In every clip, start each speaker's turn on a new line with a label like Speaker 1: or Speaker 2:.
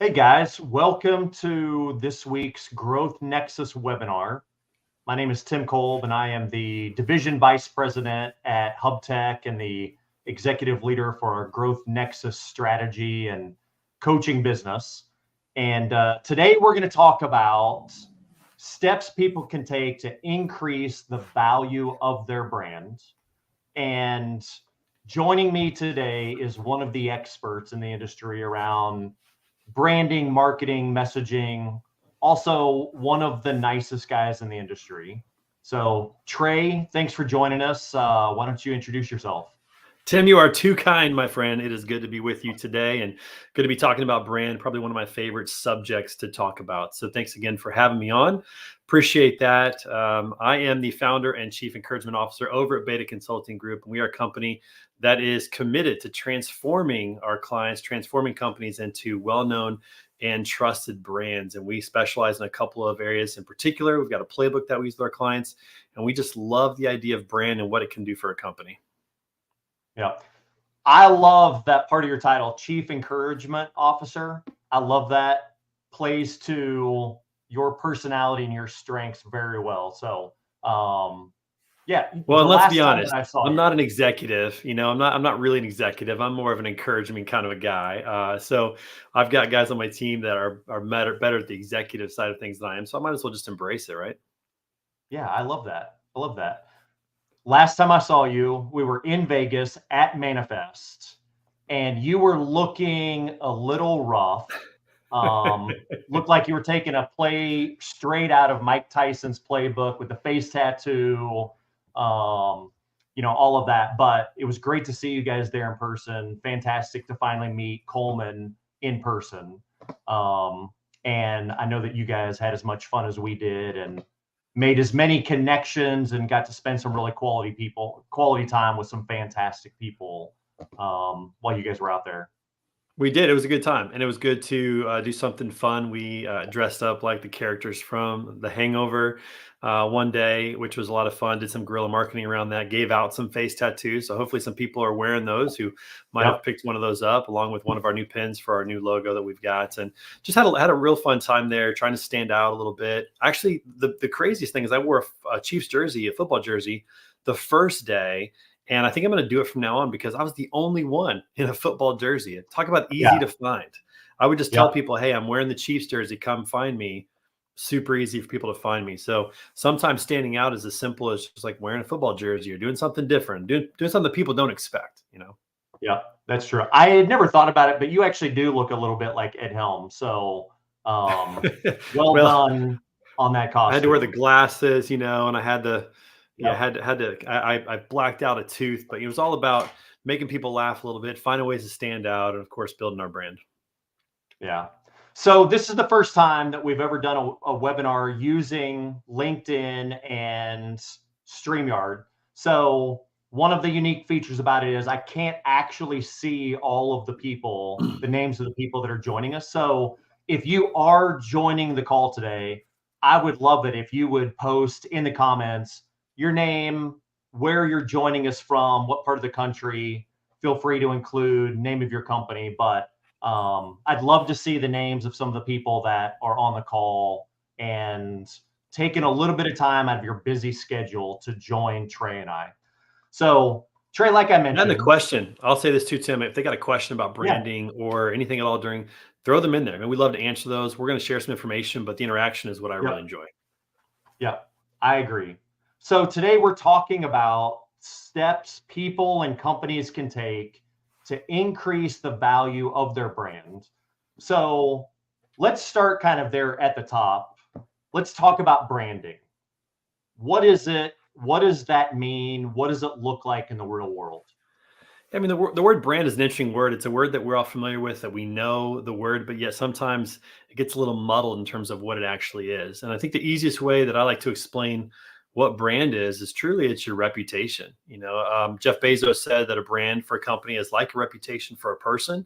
Speaker 1: Hey guys, welcome to this week's Growth Nexus webinar. My name is Tim Kolb and I am the Division Vice President at HubTech and the Executive Leader for our Growth Nexus strategy and coaching business. And today we're going to talk about steps people can take to increase the value of their brand. And joining me today is one of the experts in the industry around branding, marketing, messaging, also one of the nicest guys in the industry. So Trey, thanks for joining us. Why don't you introduce yourself?
Speaker 2: Tim, you are too kind, my friend. It is good to be with you today and good to be talking about brand, probably one of my favorite subjects to talk about. So thanks again for having me on. Appreciate that. I am the founder and chief encouragement officer over at Beta Consulting Group. And we are a company that is committed to transforming our clients, transforming companies into well-known and trusted brands. And we specialize in a couple of areas in particular. We've got a playbook that we use with our clients, and we just love the idea of brand and what it can do for a company.
Speaker 1: Yeah. I love that part of your title, Chief Encouragement Officer. I love that. Plays to your personality and your strengths very well. So, yeah.
Speaker 2: Well, and let's be honest, I'm not an executive. I'm not really an executive. I'm more of an encouragement kind of a guy. So I've got guys on my team that are better at the executive side of things than I am. So I might as well just embrace it, right?
Speaker 1: Yeah, I love that. I love that. Last time I saw you, we were in Vegas at Manifest, and you were looking a little rough. Looked like you were taking a play straight out of Mike Tyson's playbook with the face tattoo, all of that. But it was great to see you guys there in person. Fantastic to finally meet Coleman in person. And I know that you guys had as much fun as we did and made as many connections and got to spend some really quality time with some fantastic people while you guys were out there.
Speaker 2: We did. It was a good time, and it was good to do something fun. We dressed up like the characters from The Hangover one day, which was a lot of fun. Did some guerrilla marketing around that. Gave out some face tattoos, so hopefully some people are wearing those who might have picked one of those up, along with one of our new pins for our new logo that we've got. And just had a real fun time there, trying to stand out a little bit. Actually, the craziest thing is I wore a Chiefs jersey, a football jersey, the first day. And I think I'm going to do it from now on because I was the only one in a football jersey. Talk about easy to find. I would just tell people, hey, I'm wearing the Chiefs jersey. Come find me. Super easy for people to find me. So sometimes standing out is as simple as just like wearing a football jersey or doing something different, doing something that people don't expect,
Speaker 1: Yeah, that's true. I had never thought about it, but you actually do look a little bit like Ed Helm. So well done on that costume.
Speaker 2: I had to wear the glasses, and I had the I blacked out a tooth, but it was all about making people laugh a little bit, finding ways to stand out, and of course, building our brand.
Speaker 1: Yeah. So this is the first time that we've ever done a webinar using LinkedIn and StreamYard. So one of the unique features about it is I can't actually see all of the people, the names of the people that are joining us. So if you are joining the call today, I would love it if you would post in the comments your name, where you're joining us from, what part of the country. Feel free to include name of your company, but I'd love to see the names of some of the people that are on the call and taking a little bit of time out of your busy schedule to join Trey and I. So Trey, like I mentioned.
Speaker 2: And the question, I'll say this too, Tim, if they got a question about branding or anything at all throw them in there. I mean, we love to answer those. We're going to share some information, but the interaction is what I really enjoy.
Speaker 1: Yeah, I agree. So today we're talking about steps people and companies can take to increase the value of their brand. So let's start kind of there at the top. Let's talk about branding. What is it? What does that mean? What does it look like in the real world?
Speaker 2: I mean, the word brand is an interesting word. It's a word that we're all familiar with, that we know the word, but yet sometimes it gets a little muddled in terms of what it actually is. And I think the easiest way that I like to explain what brand is truly it's your reputation. Jeff Bezos said that a brand for a company is like a reputation for a person.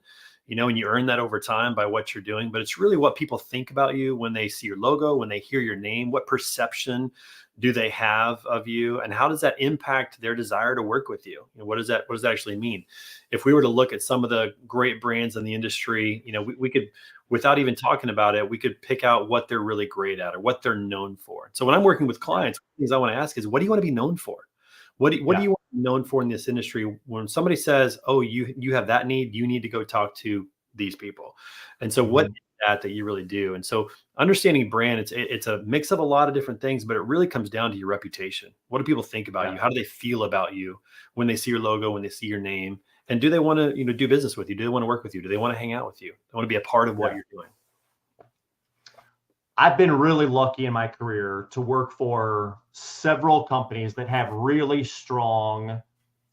Speaker 2: and you earn that over time by what you're doing. But it's really what people think about you when they see your logo, when they hear your name. What perception do they have of you, and how does that impact their desire to work with you? What does that actually mean? If we were to look at some of the great brands in the industry, we could, without even talking about it, we could pick out what they're really great at or what they're known for. So when I'm working with clients, things I want to ask is, what do you want to be known for? What do you want to be known for in this industry? When somebody says, "Oh, you have that need, you need to go talk to these people," and so what is that you really do? And so understanding brand, it's a mix of a lot of different things, but it really comes down to your reputation. What do people think about you? How do they feel about you when they see your logo, when they see your name? And do they want to, do business with you? Do they want to work with you? Do they want to hang out with you? They want to be a part of what you're doing?
Speaker 1: I've been really lucky in my career to work for several companies that have really strong,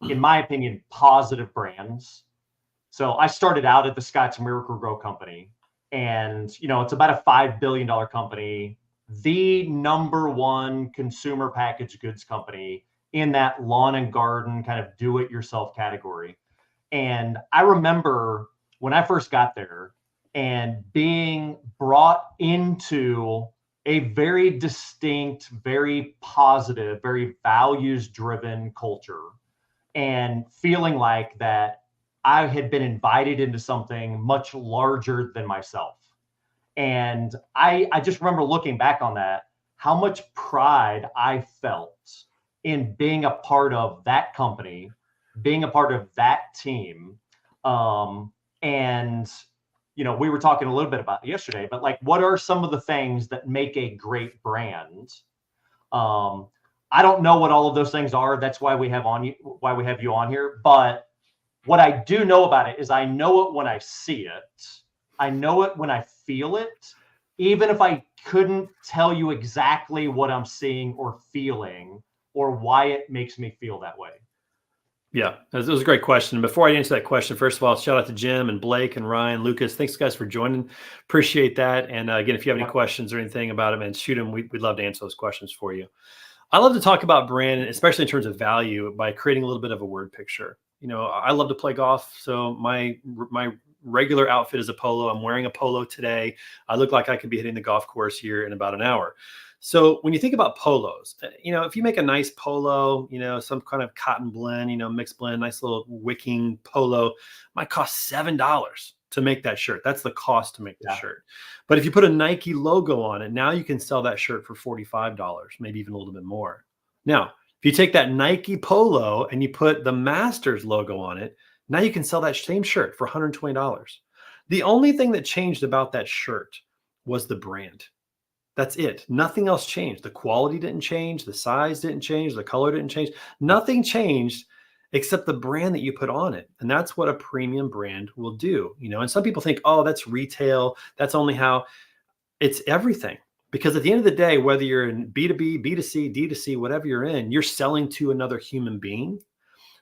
Speaker 1: in my opinion, positive brands. So I started out at the Scotts Miracle-Gro company, and it's about a $5 billion company, the #1 consumer packaged goods company in that lawn and garden kind of do-it-yourself category. And I remember when I first got there and being brought into a very distinct, very positive, very values-driven culture, and feeling like that I had been invited into something much larger than myself. And I just remember looking back on that, how much pride I felt in being a part of that company, being a part of that team. And we were talking a little bit about it yesterday, but like, what are some of the things that make a great brand? I don't know what all of those things are. That's why we have you on here. But what I do know about it is I know it when I see it. I know it when I feel it, even if I couldn't tell you exactly what I'm seeing or feeling or why it makes me feel that way.
Speaker 2: Yeah, that was a great question. Before I answer that question, first of all, shout out to Jim and Blake and Ryan, Lucas. Thanks, guys, for joining. Appreciate that. And again, if you have any questions or anything about it, man, shoot them. We'd love to answer those questions for you. I love to talk about brand, especially in terms of value, by creating a little bit of a word picture. I love to play golf, so my regular outfit is a polo. I'm wearing a polo today. I look like I could be hitting the golf course here in about an hour. So when you think about polos, if you make a nice polo, some kind of cotton blend, mixed blend, nice little wicking polo, might cost $7 to make that shirt. That's the cost to make the shirt. But if you put a Nike logo on it, now you can sell that shirt for $45, maybe even a little bit more. Now, if you take that Nike polo and you put the Masters logo on it, now you can sell that same shirt for $120. The only thing that changed about that shirt was the brand. That's it. Nothing else changed. The quality didn't change. The size didn't change. The color didn't change. Nothing changed except the brand that you put on it. And that's what a premium brand will do. And some people think, oh, that's retail. That's only how. It's everything. Because at the end of the day, whether you're in B2B, B2C, D2C, whatever you're in, you're selling to another human being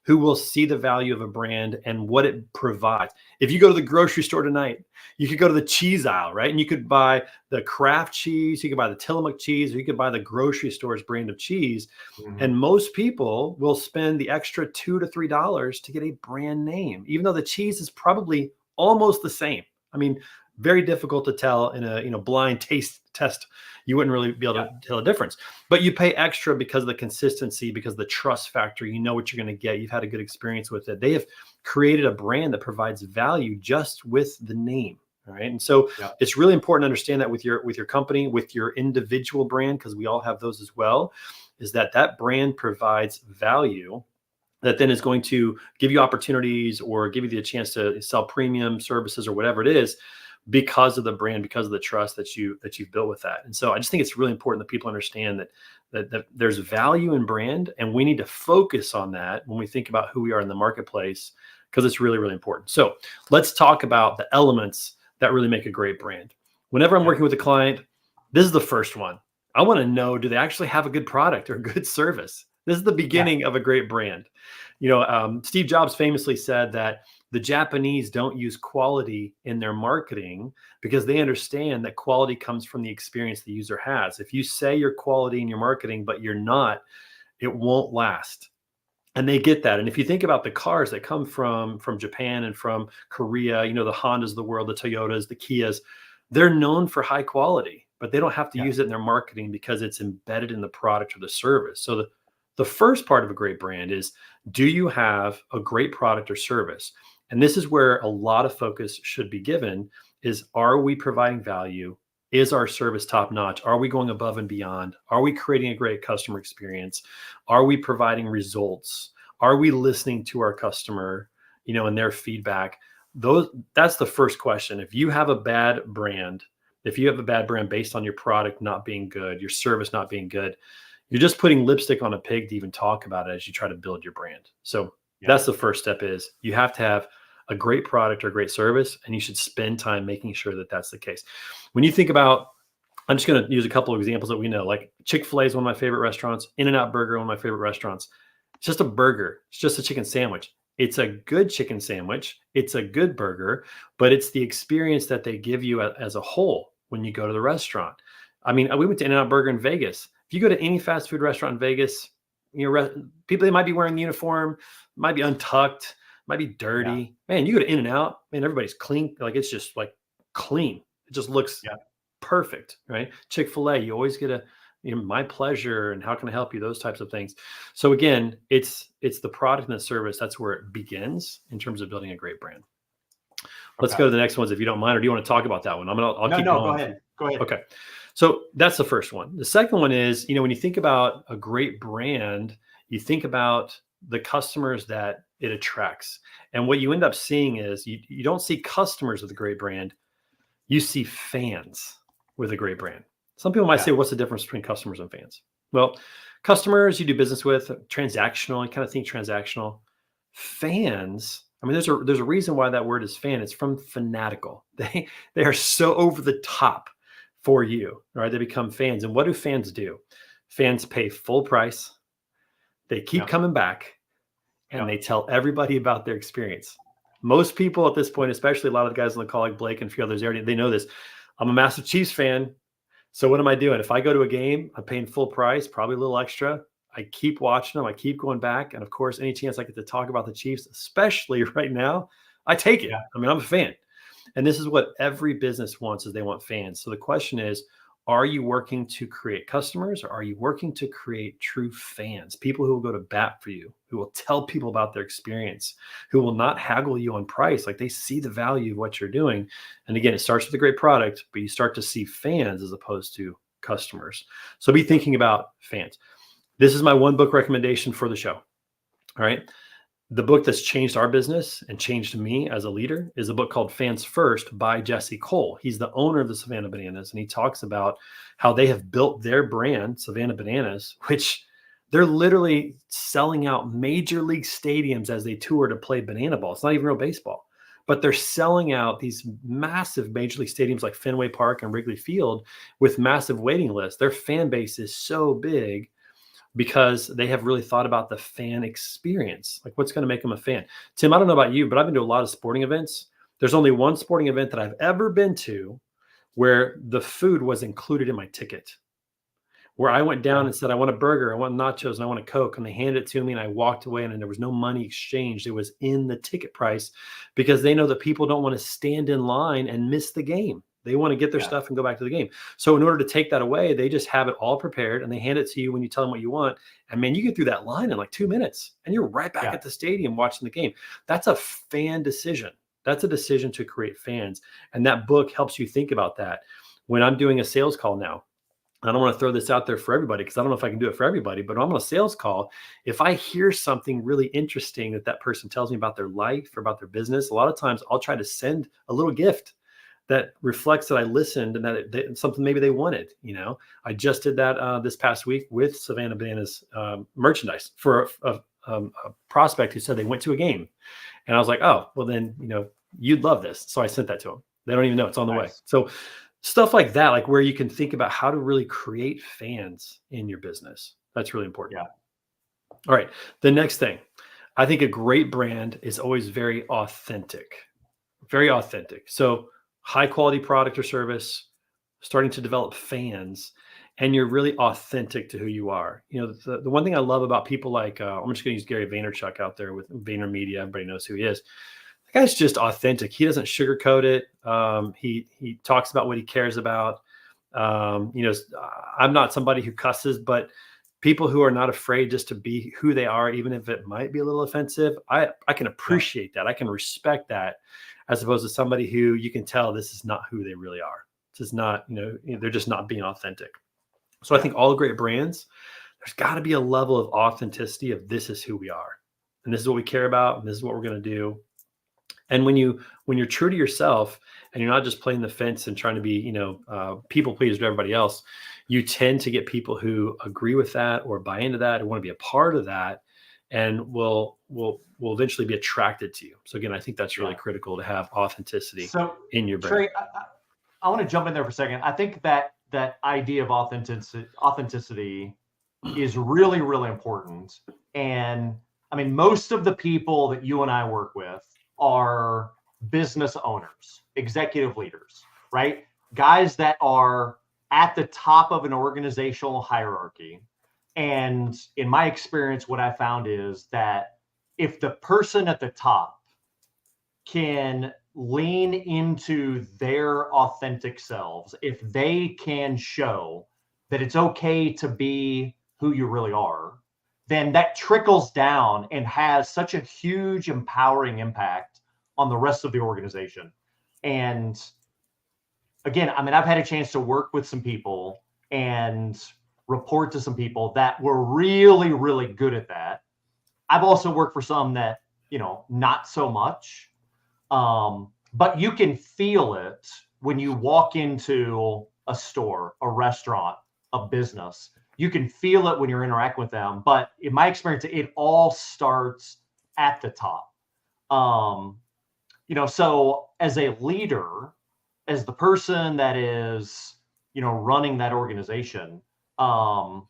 Speaker 2: who will see the value of a brand and what it provides. If you go to the grocery store tonight, you could go to the cheese aisle, right? And you could buy the Kraft cheese, you could buy the Tillamook cheese, or you could buy the grocery store's brand of cheese. Mm-hmm. And most people will spend the extra $2 to $3 to get a brand name, even though the cheese is probably almost the same. I mean, very difficult to tell in a blind taste test. You wouldn't really be able to tell a difference, but you pay extra because of the consistency, because of the trust factor. You know what you're going to get. You've had a good experience with it. They have created a brand that provides value just with the name. All right. And so it's really important to understand that with your company, with your individual brand, because we all have those as well, is that brand provides value that then is going to give you opportunities or give you the chance to sell premium services or whatever it is, because of the brand, because of the trust that you've built with that. And so I just think it's really important that people understand that there's value in brand, and we need to focus on that when we think about who we are in the marketplace, because it's really, really important. So let's talk about the elements that really make a great brand. Whenever I'm working with a client, this is the first one. I want to know, do they actually have a good product or a good service? This is the beginning of a great brand. Steve Jobs famously said that the Japanese don't use quality in their marketing because they understand that quality comes from the experience the user has. If you say you're quality in your marketing, but you're not, it won't last. And they get that. And if you think about the cars that come from Japan and from Korea, the Hondas of the world, the Toyotas, the Kias, they're known for high quality, but they don't have to
Speaker 1: Yeah.
Speaker 2: use it in their marketing because it's embedded in the product or the service. So the first part of a great brand is, do you have a great product or service? And this is where a lot of focus should be given is, are we providing value? Is our service top notch? Are we going above and beyond? Are we creating a great customer experience? Are we providing results? Are we listening to our customer, and their feedback? That's the first question. If you have a bad brand, based on your product not being good, your service not being good, you're just putting lipstick on a pig to even talk about it as you try to build your brand. So
Speaker 1: Yeah.
Speaker 2: that's the first step, is you have to have a great product or great service, and you should spend time making sure that that's the case. When you think about, I'm just going to use a couple of examples that we know, like Chick-fil-A is one of my favorite restaurants. In-N-Out Burger, one of my favorite restaurants. It's just a burger. It's just a chicken sandwich. It's a good chicken sandwich. It's a good burger, but it's the experience that they give you as a whole when you go to the restaurant. I mean, we went to In-N-Out Burger in Vegas. If you go to any fast food restaurant in Vegas, people, they might be wearing the uniform, might be untucked, might be dirty.
Speaker 1: Yeah.
Speaker 2: Man, you go to In-N-Out, man, everybody's clean. Like, it's just like clean. It just looks perfect, right? Chick-fil-A, you always get a, my pleasure and how can I help you? Those types of things. So again, it's the product and the service. That's where it begins in terms of building a great brand. Let's go to the next ones if you don't mind, or do you want to talk about that one? I'll keep going.
Speaker 1: Go ahead. Go ahead.
Speaker 2: Okay. So that's the first one. The second one is, when you think about a great brand, you think about the customers that it attracts. And what you end up seeing is you don't see customers with a great brand. You see fans with a great brand. Some people might say, what's the difference between customers and fans? Well, customers you do business with, transactional, you kind of think transactional. Fans, I mean, there's a reason why that word is fan. It's from fanatical. They are so over the top for you, right? They become fans. And what do fans do? Fans pay full price. They keep coming back, and they tell everybody about their experience. Most people at this point, especially a lot of the guys on the call, like Blake and a few others, they know this. I'm a massive Chiefs fan. So what am I doing? If I go to a game, I'm paying full price, probably a little extra. I keep watching them. I keep going back. And of course, any chance I get to talk about the Chiefs, especially right now, I take it.
Speaker 1: Yeah.
Speaker 2: I mean, I'm a fan. And this is what every business wants, is they want fans. So the question is, are you working to create customers, or are you working to create true fans? People who will go to bat for you, who will tell people about their experience, who will not haggle you on price. Like, they see the value of what you're doing. And again, it starts with a great product, but you start to see fans as opposed to customers. So be thinking about fans. This is my one book recommendation for the show. All right. The book that's changed our business and changed me as a leader is a book called Fans First by Jesse Cole. He's the owner of the Savannah Bananas, and he talks about how they have built their brand, Savannah Bananas, which they're literally selling out major league stadiums as they tour to play banana ball. It's not even real baseball, but they're selling out these massive major league stadiums like Fenway Park and Wrigley Field with massive waiting lists. Their fan base is so big because they have really thought about the fan experience. Like, what's going to make them a fan? Tim, I don't know about you, but I've been to a lot of sporting events. There's only one sporting event that I've ever been to where the food was included in my ticket, where I went down and said, I want a burger, I want nachos, and I want a Coke. And they handed it to me, and I walked away, and there was no money exchanged. It was in the ticket price, because they know that people don't want to stand in line and miss the game. They want to get their stuff and go back to the game. So in order to take that away, they just have it all prepared, and they hand it to you when you tell them what you want. And man, you get through that line in like 2 minutes, and you're right back at the stadium watching the game. That's a fan decision. That's a decision to create fans. And that book helps you think about that. When I'm doing a sales call now, I don't want to throw this out there for everybody, because I don't know if I can do it for everybody, but I'm on a sales call. If I hear something really interesting that person tells me about their life or about their business, a lot of times I'll try to send a little gift that reflects that I listened and that something maybe they wanted. I just did that this past week with Savannah Bananas merchandise for a prospect who said they went to a game, and I was like, oh, well then, you'd love this. So I sent that to them. They don't even know it's on the way. So stuff like that, like where you can think about how to really create fans in your business. That's really important.
Speaker 1: Yeah.
Speaker 2: All right. The next thing, I think a great brand is always very authentic, very authentic. So high quality product or service, starting to develop fans. and you're really authentic to who you are. The one thing I love about people like, I'm just going to use Gary Vaynerchuk out there with VaynerMedia. Everybody knows who he is. The guy's just authentic. He doesn't sugarcoat it. He talks about what he cares about. I'm not somebody who cusses, but people who are not afraid just to be who they are, even if it might be a little offensive, I can appreciate that. I can respect that, as opposed to somebody who you can tell this is not who they really are. This is not, they're just not being authentic. So I think all great brands, there's got to be a level of authenticity of this is who we are, and this is what we care about, and this is what we're going to do. And when you're true to yourself and you're not just playing the fence and trying to be, people pleaser to everybody else, you tend to get people who agree with that or buy into that or want to be a part of that, and will eventually be attracted to you. So again, I think that's really critical to have authenticity in your brand.
Speaker 1: Trey, I want to jump in there for a second. I think that idea of authenticity is really, really important. And I mean, most of the people that you and I work with are business owners, executive leaders, right? Guys that are at the top of an organizational hierarchy. And in my experience, what I found is that if the person at the top can lean into their authentic selves, if they can show that it's okay to be who you really are, then that trickles down and has such a huge empowering impact on the rest of the organization. And again, I mean, I've had a chance to work with some people and report to some people that were really, really good at that. I've also worked for some that, not so much. But you can feel it when you walk into a store, a restaurant, a business. You can feel it when you're interacting with them. But in my experience, it all starts at the top. So as a leader, as the person that is, running that organization, how,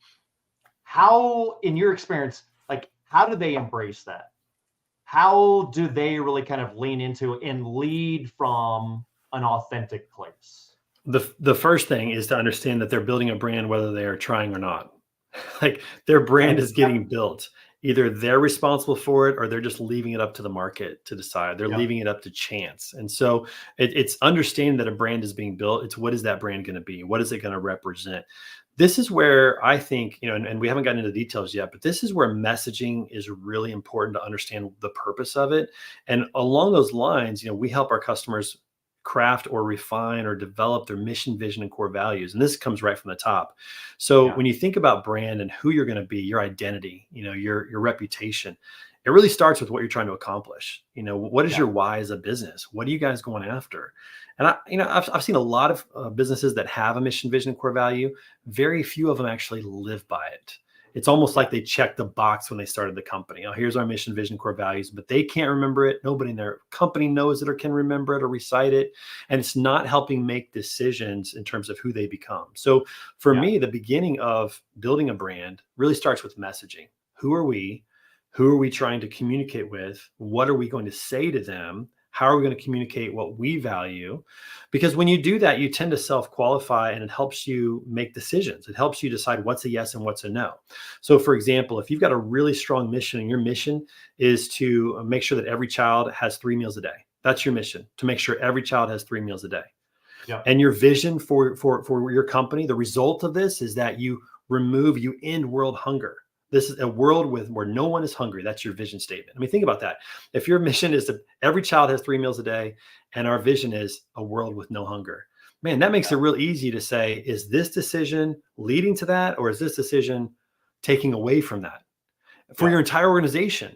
Speaker 1: in your experience, like, how do they embrace that? How do they really kind of lean into and lead from an authentic place?
Speaker 2: The first thing is to understand that they're building a brand, whether they are trying or not. Like, their brand is getting built. Either they're responsible for it or they're just leaving it up to the market to decide. They're leaving it up to chance. And so it's understanding that a brand is being built. It's, what is that brand going to be? What is it going to represent? This is where I think, and we haven't gotten into the details yet, but this is where messaging is really important to understand the purpose of it. And along those lines, we help our customers craft or refine or develop their mission, vision, and core values. And this comes right from the top. So when you think about brand and who you're going to be, your identity, your reputation, it really starts with what you're trying to accomplish. What is your why as a business? What are you guys going after? And I've seen a lot of businesses that have a mission, vision, and core value. Very few of them actually live by it. It's almost like they checked the box when they started the company. Oh, here's our mission, vision, core values, but they can't remember it. Nobody in their company knows it or can remember it or recite it. And it's not helping make decisions in terms of who they become. So for me, the beginning of building a brand really starts with messaging. Who are we? Who are we trying to communicate with? What are we going to say to them? How are we going to communicate what we value? Because when you do that, you tend to self-qualify, and it helps you make decisions. It helps you decide what's a yes and what's a no. So for example, if you've got a really strong mission and your mission is to make sure that every child has 3 meals a day, that's your mission, to make sure every child has 3 meals a day. And your vision for your company, the result of this is that you end world hunger. This is a world where no one is hungry. That's your vision statement. I mean, think about that. If your mission is that every child has 3 meals a day, and our vision is a world with no hunger, man, that makes it real easy to say, is this decision leading to that, or is this decision taking away from that for your entire organization?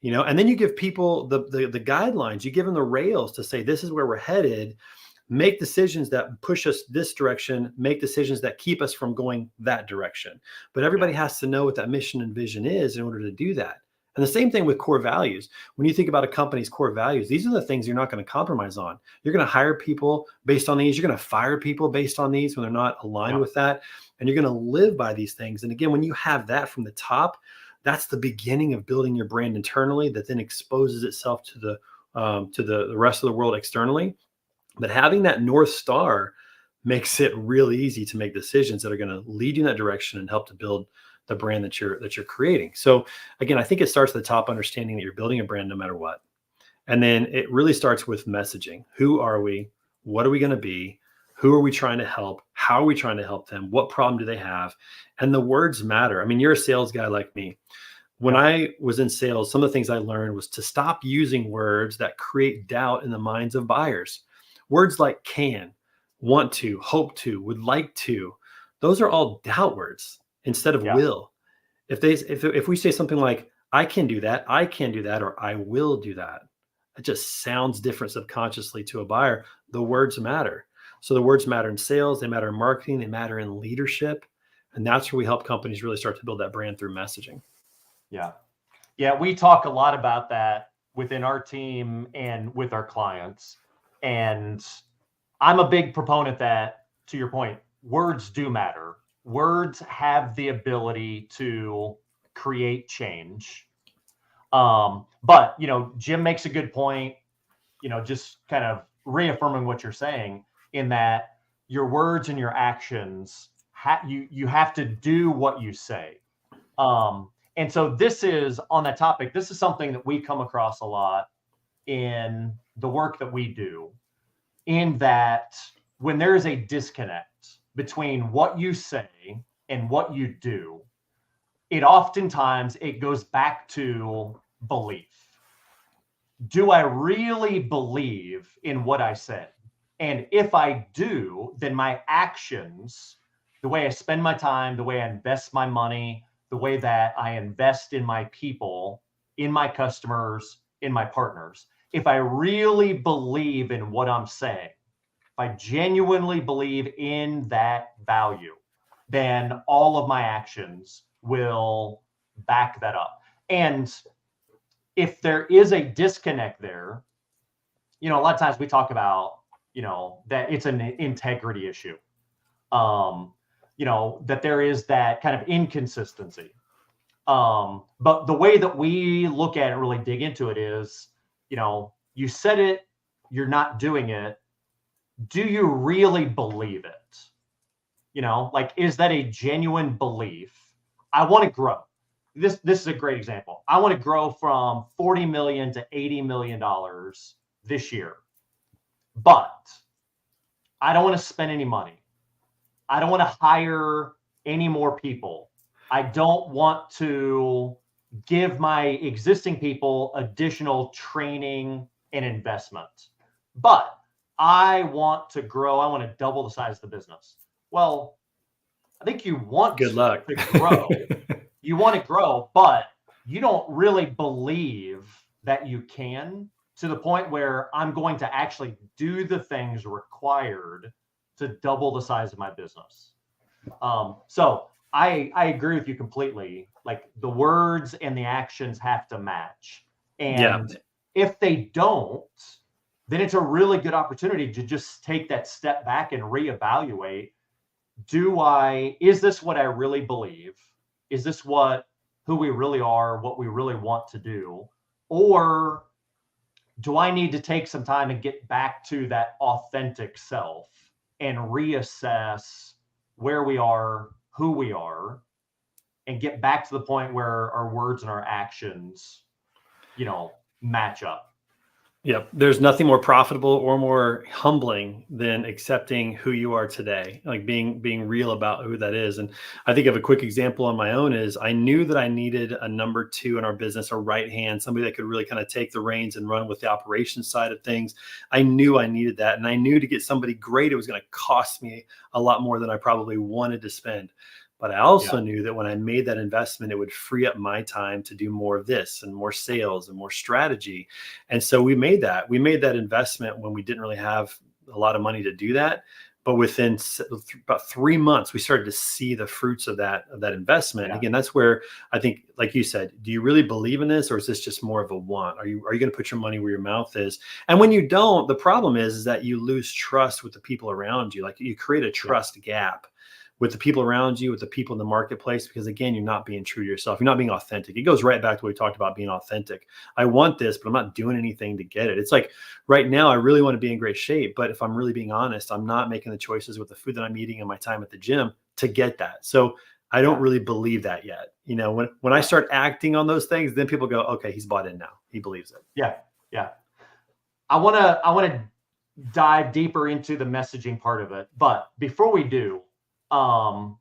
Speaker 2: And then you give people the guidelines. You give them the rails to say, this is where we're headed. Make decisions that push us this direction, make decisions that keep us from going that direction. But everybody has to know what that mission and vision is in order to do that. And the same thing with core values. When you think about a company's core values, these are the things you're not going to compromise on. You're going to hire people based on these. You're going to fire people based on these when they're not aligned with that. And you're going to live by these things. And again, when you have that from the top, that's the beginning of building your brand internally that then exposes itself to the rest of the world externally. But having that North Star makes it really easy to make decisions that are going to lead you in that direction and help to build the brand that you're creating. So again, I think it starts at the top, understanding that you're building a brand no matter what. And then it really starts with messaging. Who are we? What are we going to be? Who are we trying to help? How are we trying to help them? What problem do they have? And the words matter. I mean, you're a sales guy like me. When
Speaker 1: Yep.
Speaker 2: I was in sales, some of the things I learned was to stop using words that create doubt in the minds of buyers. Words like can, want to, hope to, would like to, those are all doubt words instead of
Speaker 1: Yeah.
Speaker 2: will. If we say something like, I can do that, or I will do that, it just sounds different subconsciously to a buyer. The words matter. So the words matter in sales, they matter in marketing, they matter in leadership. And that's where we help companies really start to build that brand through messaging.
Speaker 1: Yeah. Yeah. We talk a lot about that within our team and with our clients. And I'm a big proponent that, to your point, words do matter. Words have the ability to create change. But, Jim makes a good point, just kind of reaffirming what you're saying, in that your words and your actions, you have to do what you say. And so this is on that topic. This is something that we come across a lot in the work that we do, in that when there is a disconnect between what you say and what you do, oftentimes it goes back to belief. Do I really believe in what I said? And if I do, then my actions, the way I spend my time, the way I invest my money, the way that I invest in my people, in my customers, in my partners, if I really believe in what I'm saying, if I genuinely believe in that value, then all of my actions will back that up. And if there is a disconnect there, a lot of times we talk about, that it's an integrity issue. That there is that kind of inconsistency. But the way that we look at it, really dig into it, is, you said it, you're not doing it. Do you really believe it? Is that a genuine belief? I want to grow. This is a great example. I want to grow from $40 million to $80 million this year, but I don't want to spend any money. I don't want to hire any more people. I don't want to give my existing people additional training and investment, but I want to grow. I want to double the size of the business. Well, I think you want
Speaker 2: Good luck.
Speaker 1: to grow. You want to grow, but you don't really believe that you can, to the point where I'm going to actually do the things required to double the size of my business. So I agree with you completely. Like, the words and the actions have to match. And if they don't, then it's a really good opportunity to just take that step back and reevaluate. Is this what I really believe? Is this who we really are, what we really want to do? Or do I need to take some time and get back to that authentic self and reassess where we are, who we are, and get back to the point where our words and our actions, match up?
Speaker 2: Yep. There's nothing more profitable or more humbling than accepting who you are today, like being real about who that is. And I think of a quick example on my own is, I knew that I needed a number two in our business, a right hand, somebody that could really kind of take the reins and run with the operations side of things. I knew I needed that. And I knew to get somebody great, it was going to cost me a lot more than I probably wanted to spend. But I also knew that when I made that investment, it would free up my time to do more of this and more sales and more strategy. And so we made that investment when we didn't really have a lot of money to do that. But within about 3 months, we started to see the fruits of that investment.
Speaker 1: Yeah.
Speaker 2: Again, that's where I think, like you said, do you really believe in this, or is this just more of a want? Are you going to put your money where your mouth is? And when you don't, the problem is that you lose trust with the people around you. Like, you create a trust gap with the people around you, with the people in the marketplace, because again, you're not being true to yourself. You're not being authentic. It goes right back to what we talked about being authentic. I want this, but I'm not doing anything to get it. It's like right now, I really want to be in great shape, but if I'm really being honest, I'm not making the choices with the food that I'm eating and my time at the gym to get that. So I don't really believe that yet. When I start acting on those things, then people go, okay, he's bought in now. He believes it.
Speaker 1: Yeah. Yeah. I want to dive deeper into the messaging part of it. But before we do, I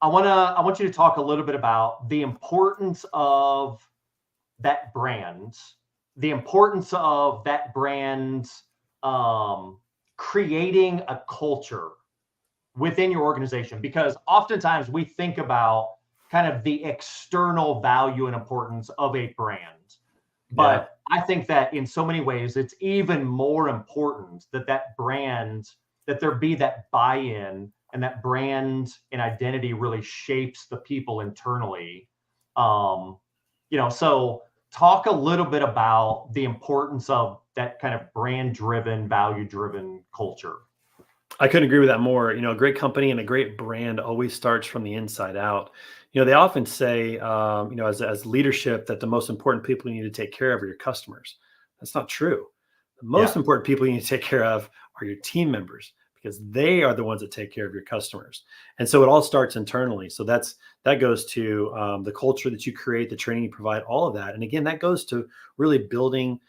Speaker 1: want you to talk a little bit about the importance of that brand, the importance of that brand creating a culture within your organization, because oftentimes we think about kind of the external value and importance of a brand. But I think that in so many ways, it's even more important that brand, that there be that buy-in, and that brand and identity really shapes the people internally. So talk a little bit about the importance of that kind of brand-driven, value-driven culture.
Speaker 2: I couldn't agree with that more. A great company and a great brand always starts from the inside out. They often say, as leadership, that the most important people you need to take care of are your customers. That's not true. The most important people you need to take care of are your team members, because they are the ones that take care of your customers. And so it all starts internally. So that goes to the culture that you create, the training you provide, all of that. And again, that goes to really building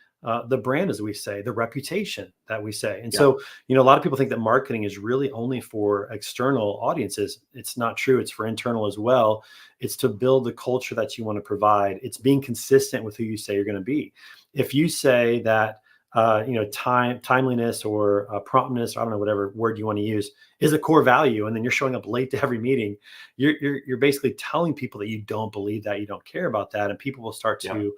Speaker 2: the brand, as we say, the reputation that we say. And so, a lot of people think that marketing is really only for external audiences. It's not true. It's for internal as well. It's to build the culture that you want to provide. It's being consistent with who you say you're going to be. If you say that, timeliness or promptness, I don't know, whatever word you want to use, is a core value, and then you're showing up late to every meeting, you're basically telling people that you don't believe that, you don't care about that, and people will start to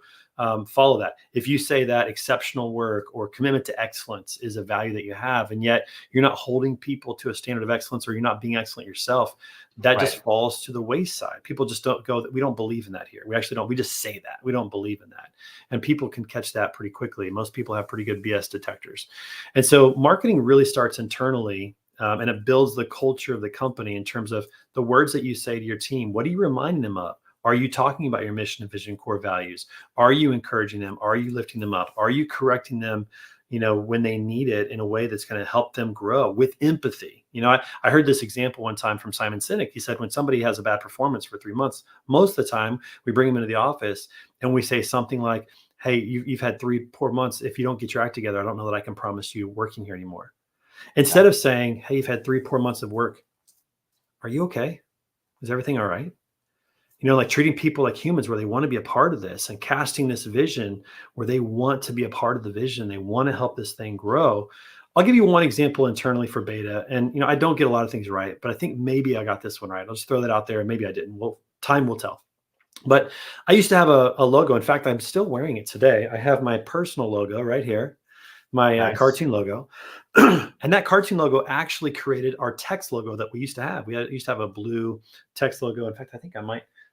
Speaker 2: follow that. If you say that exceptional work or commitment to excellence is a value that you have, and yet you're not holding people to a standard of excellence, or you're not being excellent yourself, that just falls to the wayside. People just don't go, that we don't believe in that here. We actually don't. We just say that. We don't believe in that. And people can catch that pretty quickly. Most people have pretty good BS detectors. And so marketing really starts internally, and it builds the culture of the company in terms of the words that you say to your team. What are you reminding them of? Are you talking about your mission and vision, core values? Are you encouraging them? Are you lifting them up? Are you correcting them, when they need it, in a way that's going to help them grow with empathy? I heard this example one time from Simon Sinek. He said, when somebody has a bad performance for 3 months, most of the time we bring them into the office and we say something like, hey, you've had 3 poor months. If you don't get your act together, I don't know that I can promise you working here anymore. Instead of saying, hey, you've had 3 poor months of work. Are you okay? Is everything all right? Like treating people like humans, where they want to be a part of this, and casting this vision where they want to be a part of the vision. They want to help this thing grow. I'll give you one example internally for Beta. And, I don't get a lot of things right, but I think maybe I got this one right. I'll just throw that out there, and maybe I didn't. Well, time will tell. But I used to have a logo. In fact, I'm still wearing it today. I have my personal logo right here, my cartoon logo. And that cartoon logo actually created our text logo that we used to have. We used to have a blue text logo. In fact, I think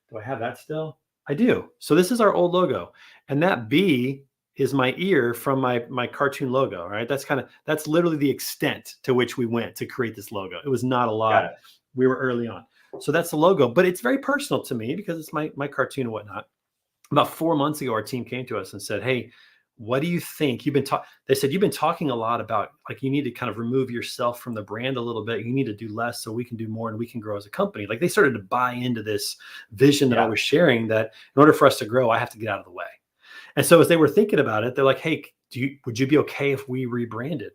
Speaker 2: do I have that still? I do. So this is our old logo. And that B is my ear from my cartoon logo, right? That's literally the extent to which we went to create this logo. It was not a lot. We were early on. So that's the logo, but it's very personal to me because it's my cartoon and whatnot. About 4 months ago, our team came to us and said, hey, what do you think? They said, you've been talking a lot about, like, you need to kind of remove yourself from the brand a little bit. You need to do less so we can do more and we can grow as a company. Like, they started to buy into this vision that I was sharing, that in order for us to grow, I have to get out of the way. And so as they were thinking about it, they're like, hey, would you be okay if we rebranded?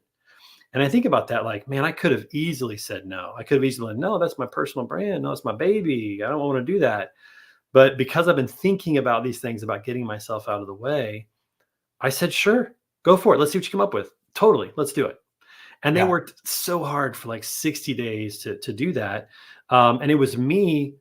Speaker 2: And I think about that, like, man, I could have easily said no. I could have easily said, no, that's my personal brand. No, it's my baby. I don't want to do that. But because I've been thinking about these things, about getting myself out of the way, I said, sure, go for it. Let's see what you come up with. Totally. Let's do it. And they worked so hard for like 60 days to do that. And it was me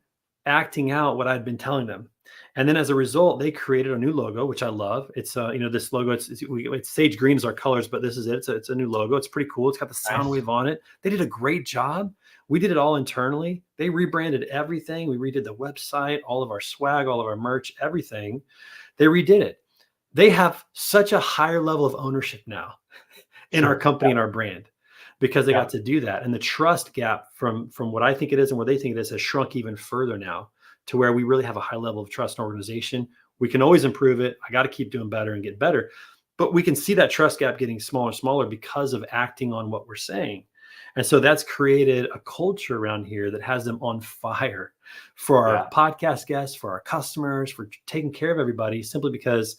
Speaker 2: acting out what I'd been telling them. And then as a result, they created a new logo, which I love. It's, this logo, it's sage green is our colors, but this is it. It's a new logo. It's pretty cool. It's got the sound wave on it. They did a great job. We did it all internally. They rebranded everything. We redid the website, all of our swag, all of our merch, everything. They redid it. They have such a higher level of ownership now in our company and our brand. because they
Speaker 1: Yeah.
Speaker 2: got to do that. And the trust gap from what I think it is and where they think it is has shrunk even further now, to where we really have a high level of trust in our organization. We can always improve it. I got to keep doing better and get better. But we can see that trust gap getting smaller and smaller because of acting on what we're saying. And so that's created a culture around here that has them on fire for our podcast guests, for our customers, for taking care of everybody, simply because,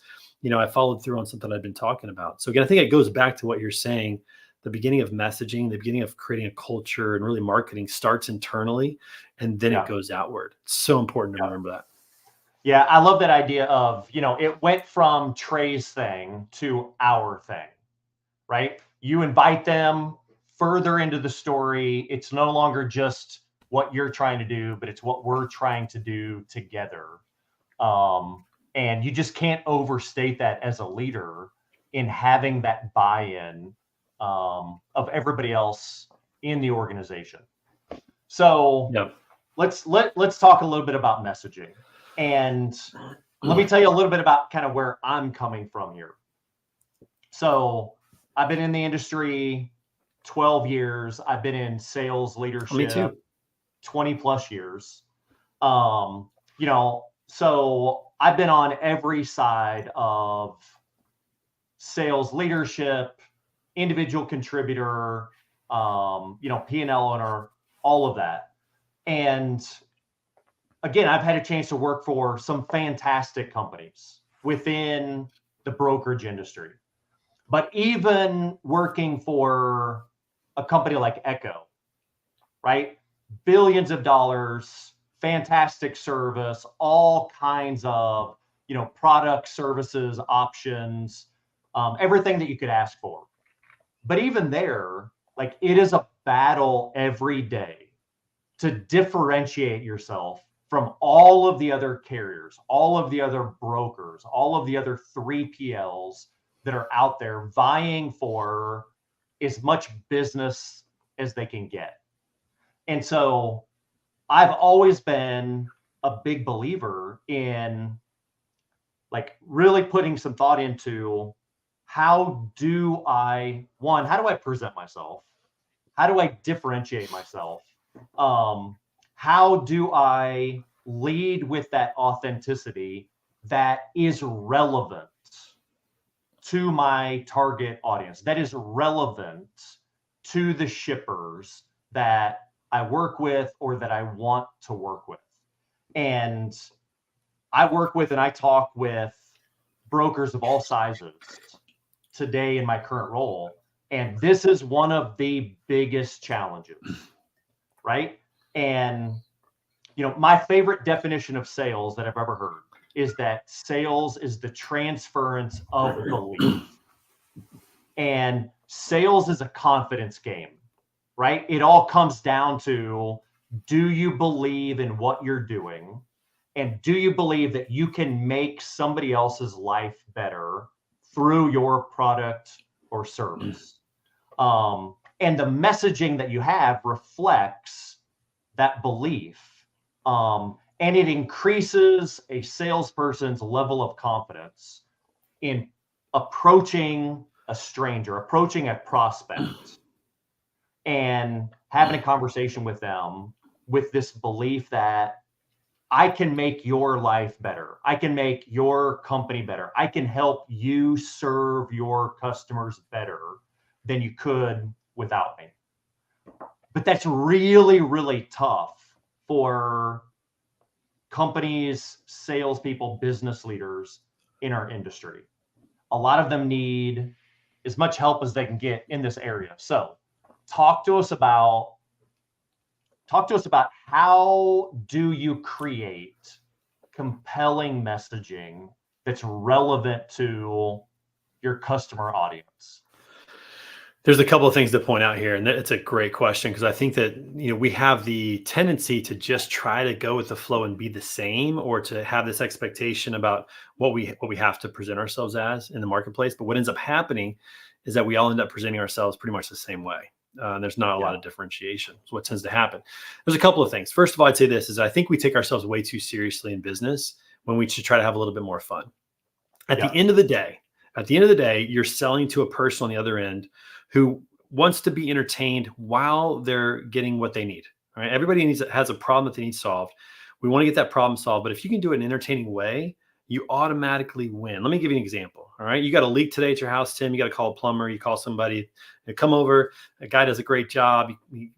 Speaker 2: I followed through on something I've been talking about. So again, I think it goes back to what you're saying. The beginning of messaging, the beginning of creating a culture and really marketing starts internally, and then it goes outward. It's so important to remember that.
Speaker 1: Yeah, I love that idea of, it went from Trey's thing to our thing, right? You invite them further into the story. It's no longer just what you're trying to do, but it's what we're trying to do together. And you just can't overstate that as a leader in having that buy-in of everybody else in the organization. So let's talk a little bit about messaging. And let me tell you a little bit about kind of where I'm coming from here. So I've been in the industry 12 years. I've been in sales leadership.
Speaker 2: Me too.
Speaker 1: 20 plus years. So I've been on every side of sales leadership, individual contributor, P&L owner, all of that. And again, I've had a chance to work for some fantastic companies within the brokerage industry. But even working for a company like Echo, right? Billions of dollars, fantastic service, all kinds of, products, services, options, everything that you could ask for. But even there, like, it is a battle every day to differentiate yourself from all of the other carriers, all of the other brokers, all of the other 3PLs that are out there vying for as much business as they can get. And so I've always been a big believer in, like, really putting some thought into how do I present myself? How do I differentiate myself? How do I lead with that authenticity that is relevant to my target audience, that is relevant to the shippers that I work with or that I want to work with? And I work with and I talk with brokers of all sizes today in my current role. And this is one of the biggest challenges, right? And, my favorite definition of sales that I've ever heard is that sales is the transference of belief. And sales is a confidence game, right? It all comes down to, do you believe in what you're doing? And do you believe that you can make somebody else's life better through your product or service? And the messaging that you have reflects that belief. And it increases a salesperson's level of confidence in approaching a stranger, approaching a prospect, and having a conversation with them with this belief that I can make your life better. I can make your company better. I can help you serve your customers better than you could without me. But that's really, really tough for companies, salespeople, business leaders in our industry. A lot of them need as much help as they can get in this area. So talk to us about how do you create compelling messaging that's relevant to your customer audience?
Speaker 2: There's a couple of things to point out here, and it's a great question, because I think that we have the tendency to just try to go with the flow and be the same, or to have this expectation about what we have to present ourselves as in the marketplace. But what ends up happening is that we all end up presenting ourselves pretty much the same way. There's not a lot of differentiation. So what tends to happen? There's a couple of things. First of all, I'd say this is I think we take ourselves way too seriously in business when we should try to have a little bit more fun. At the end of the day, you're selling to a person on the other end who wants to be entertained while they're getting what they need. All right. Everybody has a problem that they need solved. We want to get that problem solved. But if you can do it in an entertaining way, you automatically win. Let me give you an example. All right. You got a leak today at your house, Tim. You got to call a plumber. You call somebody, they come over. A guy does a great job. He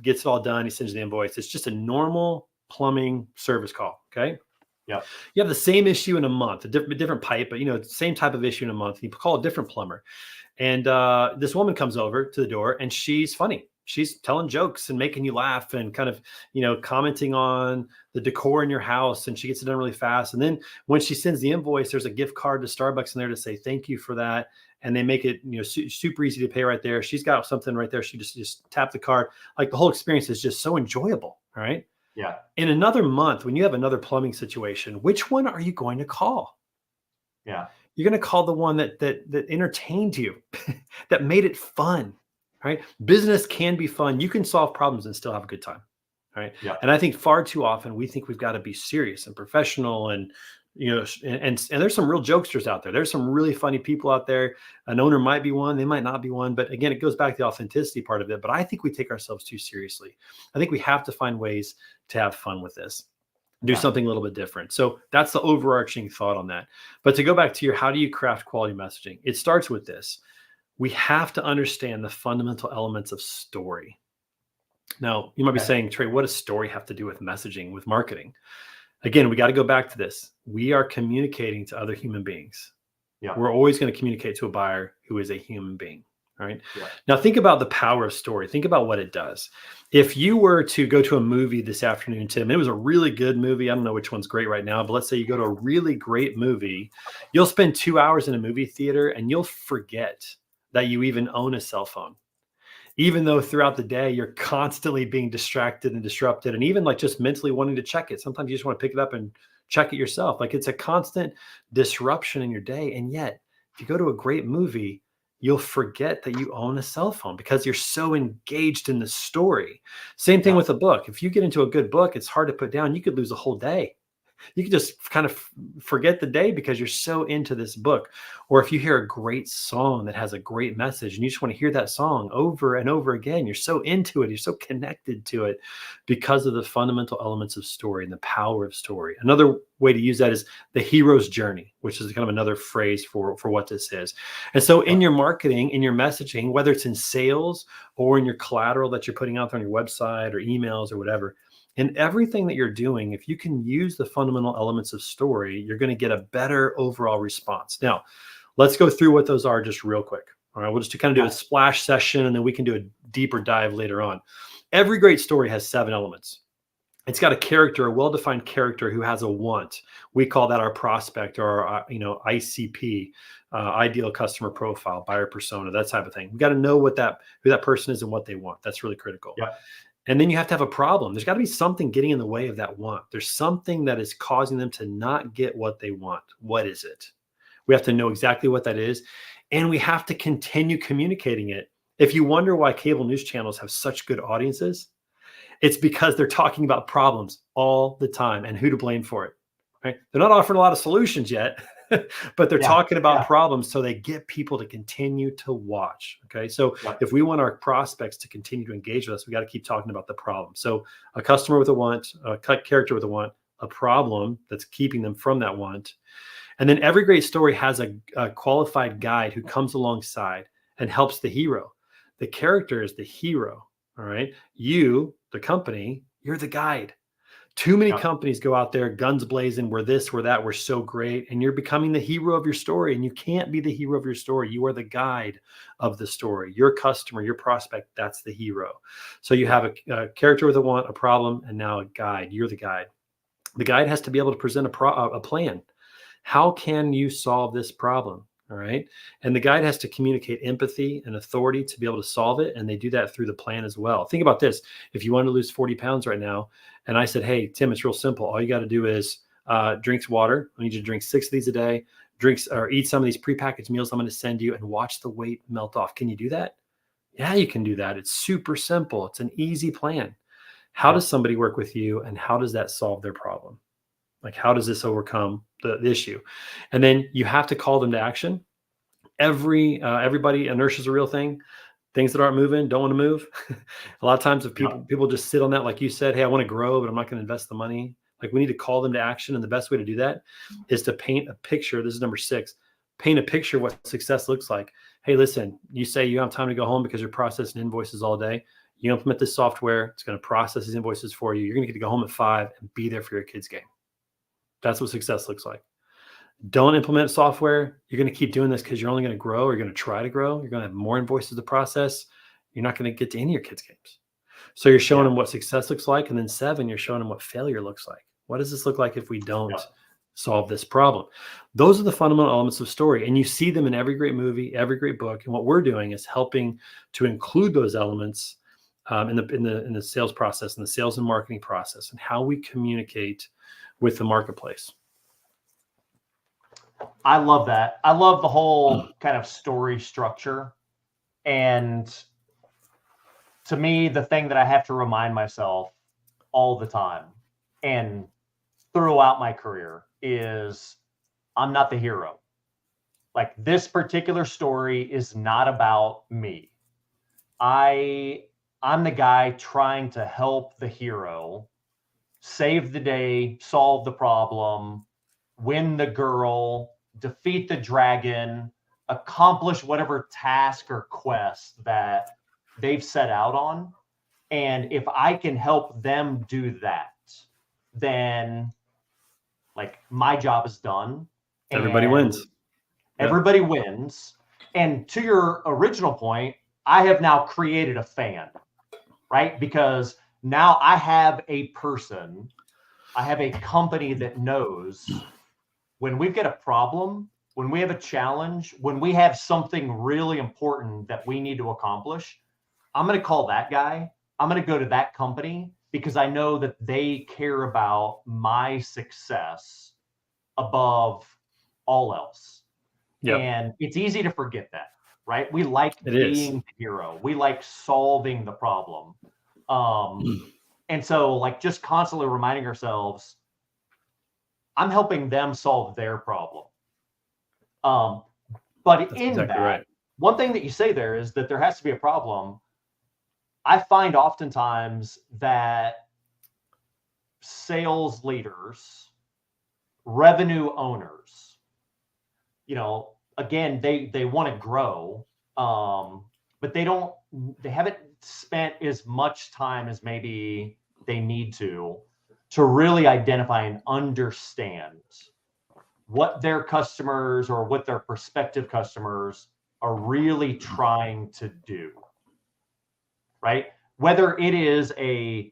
Speaker 2: gets it all done. He sends you the invoice. It's just a normal plumbing service call. Okay.
Speaker 1: Yeah.
Speaker 2: You have the same issue in a month, a different pipe, but same type of issue in a month. You call a different plumber. And this woman comes over to the door and she's funny. She's telling jokes and making you laugh and kind of, commenting on the decor in your house, and she gets it done really fast. And then when she sends the invoice, there's a gift card to Starbucks in there to say thank you for that. And they make it, super easy to pay right there. She's got something right there. She just tapped the card. Like, the whole experience is just so enjoyable. All right.
Speaker 1: Yeah.
Speaker 2: In another month, when you have another plumbing situation, which one are you going to call?
Speaker 1: Yeah.
Speaker 2: You're going to call the one that entertained you, that made it fun, right? Business can be fun. You can solve problems and still have a good time, right?
Speaker 1: Yeah.
Speaker 2: And I think far too often we think we've got to be serious and professional, and and there's some real jokesters out there. There's some really funny people out there. An owner might be one, they might not be one, but again, it goes back to the authenticity part of it. But I think we take ourselves too seriously. I think we have to find ways to have fun with this. Do something a little bit different. So that's the overarching thought on that. But to go back to how do you craft quality messaging? It starts with this. We have to understand the fundamental elements of story. Now, you might be saying, Trey, what does story have to do with messaging, with marketing? Again, we got to go back to this. We are communicating to other human beings.
Speaker 1: Yeah.
Speaker 2: We're always going to communicate to a buyer who is a human being. All right.
Speaker 1: Yeah.
Speaker 2: Now think about the power of story. Think about what it does. If you were to go to a movie this afternoon, Tim, it was a really good movie. I don't know which one's great right now, but let's say you go to a really great movie. You'll spend 2 hours in a movie theater and you'll forget that you even own a cell phone. Even though throughout the day, you're constantly being distracted and disrupted, and even like just mentally wanting to check it. Sometimes you just want to pick it up and check it yourself. Like, it's a constant disruption in your day. And yet, if you go to a great movie, you'll forget that you own a cell phone because you're so engaged in the story. Same thing with a book. If you get into a good book, it's hard to put down. You could lose a whole day. You could just kind of forget the day because you're so into this book. Or if you hear a great song that has a great message and you just want to hear that song over and over again, you're so into it, you're so connected to it because of the fundamental elements of story and the power of story. Another way to use that is the hero's journey, which is kind of another phrase for what this is. And so in your marketing, in your messaging, whether it's in sales or in your collateral that you're putting out there on your website or emails or whatever, in everything that you're doing, if you can use the fundamental elements of story, you're going to get a better overall response. Now, let's go through what those are just real quick. All right, we'll just kind of do a splash session, and then we can do a deeper dive later on. Every great story has 7 elements. It's got a character, a well-defined character who has a want. We call that our prospect, or our, ICP, ideal customer profile, buyer persona, that type of thing. We got to know who that person is and what they want. That's really critical.
Speaker 1: Yeah.
Speaker 2: And then you have to have a problem. There's got to be something getting in the way of that want. There's something that is causing them to not get what they want. What is it? We have to know exactly what that is. And we have to continue communicating it. If you wonder why cable news channels have such good audiences, it's because they're talking about problems all the time and who to blame for it. Right? They're not offering a lot of solutions yet, but they're talking about problems, so they get people to continue to watch. Okay. So if we want our prospects to continue to engage with us, we got to keep talking about the problem. So a customer with a want, a character with a want, a problem that's keeping them from that want. And then every great story has a qualified guide who comes alongside and helps the hero. The character is the hero. All right. You, the company, you're the guide. Too many companies go out there, guns blazing, we're this, we're that, we're so great. And you're becoming the hero of your story. And you can't be the hero of your story. You are the guide of the story. Your customer, your prospect, that's the hero. So you have a character with a want, a problem, and now a guide. You're the guide. The guide has to be able to present a plan. How can you solve this problem? All right. And the guide has to communicate empathy and authority to be able to solve it. And they do that through the plan as well. Think about this. If you want to lose 40 pounds right now, and I said, hey, Tim, it's real simple. All you got to do is drink water. I need you to drink 6 of these a day, or eat some of these prepackaged meals I'm going to send you, and watch the weight melt off. Can you do that? Yeah, you can do that. It's super simple. It's an easy plan. How does somebody work with you, and how does that solve their problem? Like, how does this overcome the issue? And then you have to call them to action. Everybody, inertia is a real thing. Things that aren't moving, don't want to move. A lot of times if
Speaker 1: Yeah.
Speaker 2: people just sit on that, like you said, hey, I want to grow, but I'm not going to invest the money. Like we need to call them to action. And the best way to do that is to paint a picture. This is number 6. Paint a picture of what success looks like. Hey, listen, you say you have time to go home because you're processing invoices all day. You implement this software. It's going to process these invoices for you. You're going to get to go home at 5 and be there for your kid's game. That's what success looks like. Don't implement software. You're going to keep doing this because you're only going to grow, or you're going to try to grow. You're going to have more invoices to process. You're not going to get to any of your kids' games. So you're showing them what success looks like. And then 7, you're showing them what failure looks like. What does this look like if we don't solve this problem? Those are the fundamental elements of story. And you see them in every great movie, every great book. And what we're doing is helping to include those elements in the sales process, and the sales and marketing process, and how we communicate with the marketplace.
Speaker 1: I love that. I love the whole kind of story structure. And to me, the thing that I have to remind myself all the time and throughout my career is I'm not the hero. Like, this particular story is not about me. I'm the guy trying to help the hero save the day, solve the problem, win the girl, defeat the dragon, accomplish whatever task or quest that they've set out on. And if I can help them do that, then like my job is done.
Speaker 2: Everybody wins.
Speaker 1: Everybody wins. And to your original point, I have now created a fan, right? Because now I have a person, I have a company that knows when we've got a problem, when we have a challenge, when we have something really important that we need to accomplish, I'm going to call that guy. I'm going to go to that company because I know that they care about my success above all else. Yep. And it's easy to forget that, right? We like being the hero. We like solving the problem. And so like just constantly reminding ourselves, I'm helping them solve their problem. But that's in exactly that, right. One thing that you say there is that there has to be a problem. I find oftentimes that sales leaders, revenue owners, you know, again, they want to grow, but they haven't spent as much time as maybe they need to really identify and understand what their customers or what their prospective customers are really trying to do, right? Whether it is a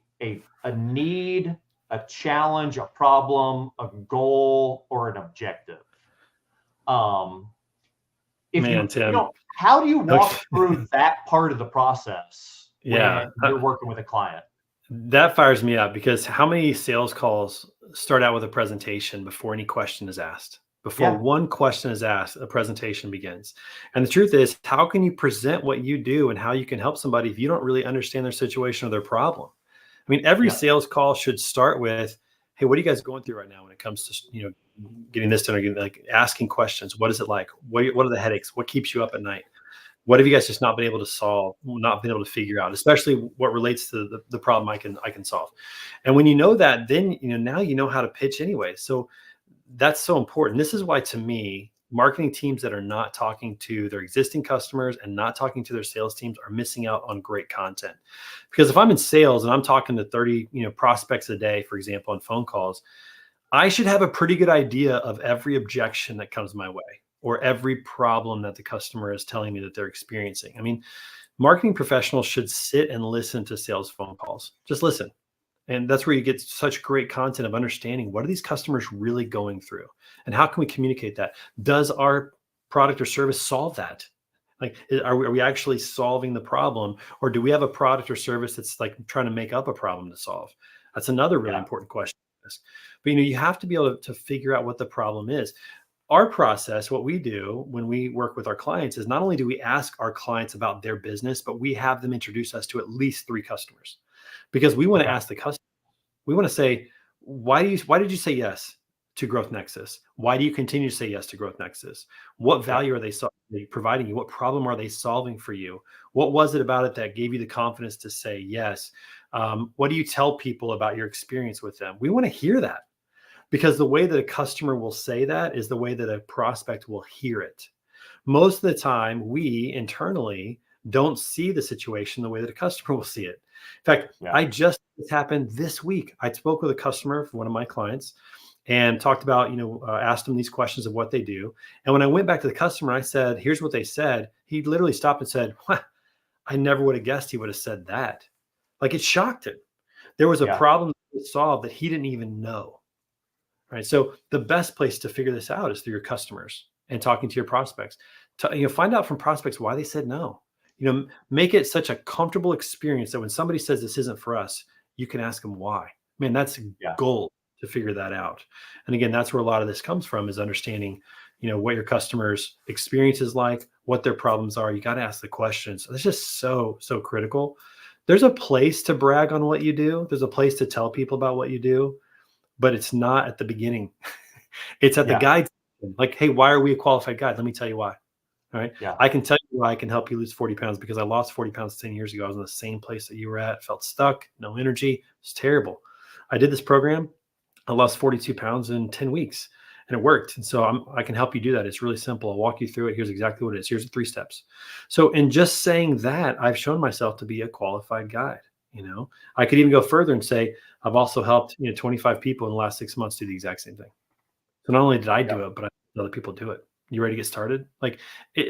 Speaker 1: need, a challenge, a problem, a goal, or an objective. Tim, how do you walk through that part of the process when you're working with a client?
Speaker 2: That fires me up, because how many sales calls start out with a presentation before any question is asked? Before one question is asked, a presentation begins. And the truth is, how can you present what you do and how you can help somebody if you don't really understand their situation or their problem? I mean, every sales call should start with, hey, what are you guys going through right now when it comes to, you know, getting this done, or like asking questions? What is it like? What are the headaches? What keeps you up at night? What have you guys just not been able to solve, not been able to figure out, especially what relates to the problem I can solve? And when you know that, then, you know, now you know how to pitch anyway. So that's so important. This is why, to me, marketing teams that are not talking to their existing customers and not talking to their sales teams are missing out on great content. Because if I'm in sales and I'm talking to 30, you know, prospects a day, for example, on phone calls, I should have a pretty good idea of every objection that comes my way, or every problem that the customer is telling me that they're experiencing. I mean, marketing professionals should sit and listen to sales phone calls. Just listen. And that's where you get such great content of understanding, what are these customers really going through? And how can we communicate that? Does our product or service solve that? Like, are we actually solving the problem? Or do we have a product or service that's like trying to make up a problem to solve? That's another really important question. But, you know, you have to be able to figure out what the problem is. Our process, what we do when we work with our clients, is not only do we ask our clients about their business, but we have them introduce us to at least 3 customers, because we want to ask the customer. We want to say, why did you say yes? to Growth Nexus? Why do you continue to say yes to Growth Nexus? What value are they providing you? What problem are they solving for you? What was it about it that gave you the confidence to say yes? What do you tell people about your experience with them? We want to hear that, because the way that a customer will say that is the way that a prospect will hear it. Most of the time, we internally don't see the situation the way that a customer will see it. In fact, this happened this week. I spoke with a customer for one of my clients and talked about, asked them these questions of what they do. And when I went back to the customer, I said, here's what they said. He literally stopped and said, "What? I never would have guessed he would have said that." Like, it shocked him. There was a problem to solve that he didn't even know. Right. So the best place to figure this out is through your customers and talking to your prospects. Find out from prospects why they said no. Make it such a comfortable experience that when somebody says this isn't for us, you can ask them why. Man, that's gold to figure that out. And again, that's where a lot of this comes from, is understanding, what your customers' experience is like, what their problems are. You got to ask the questions. It's just so critical. There's a place to brag on what you do. There's a place to tell people about what you do, but it's not at the beginning. It's at the guide. Like, hey, why are we a qualified guide? Let me tell you why. All right.
Speaker 1: Yeah.
Speaker 2: I can tell you why I can help you lose 40 pounds, because I lost 40 pounds 10 years ago. I was in the same place that you were at, felt stuck, no energy. It's terrible. I did this program. I lost 42 pounds in 10 weeks and it worked. And so I can help you do that. It's really simple. I'll walk you through it. Here's exactly what it is. Here's the 3 steps. So in just saying that, I've shown myself to be a qualified guide. I could even go further and say, I've also helped 25 people in the last 6 months do the exact same thing. So not only did I do it, but I let other people do it. You ready to get started?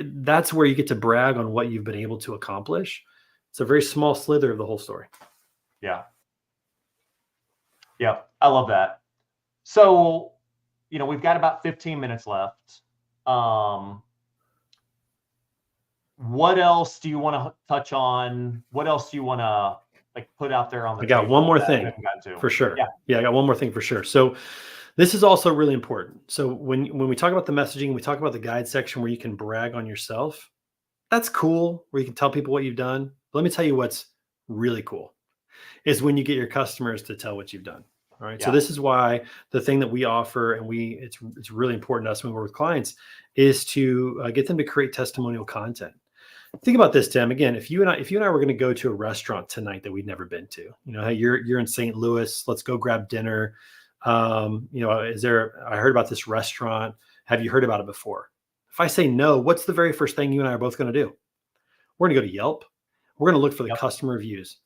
Speaker 2: That's where you get to brag on what you've been able to accomplish. It's a very small slither of the whole story.
Speaker 1: Yeah. Yeah. I love that. So, we've got about 15 minutes left. What else do you want to touch on? What else do you want to put out there on the table?
Speaker 2: I got one more thing for sure. Yeah, I got one more thing for sure. So this is also really important. So when we talk about the messaging, we talk about the guide section where you can brag on yourself. That's cool, where you can tell people what you've done. But let me tell you what's really cool is when you get your customers to tell what you've done. All right. Yeah. So this is why the thing that we offer, and it's really important to us when we're with clients, is to get them to create testimonial content. Think about this, Tim. Again, if you and I were going to go to a restaurant tonight that we'd never been to, hey, you're in St. Louis, let's go grab dinner. I heard about this restaurant. Have you heard about it before? If I say no, what's the very first thing you and I are both going to do? We're going to go to Yelp. We're going to look for the customer reviews.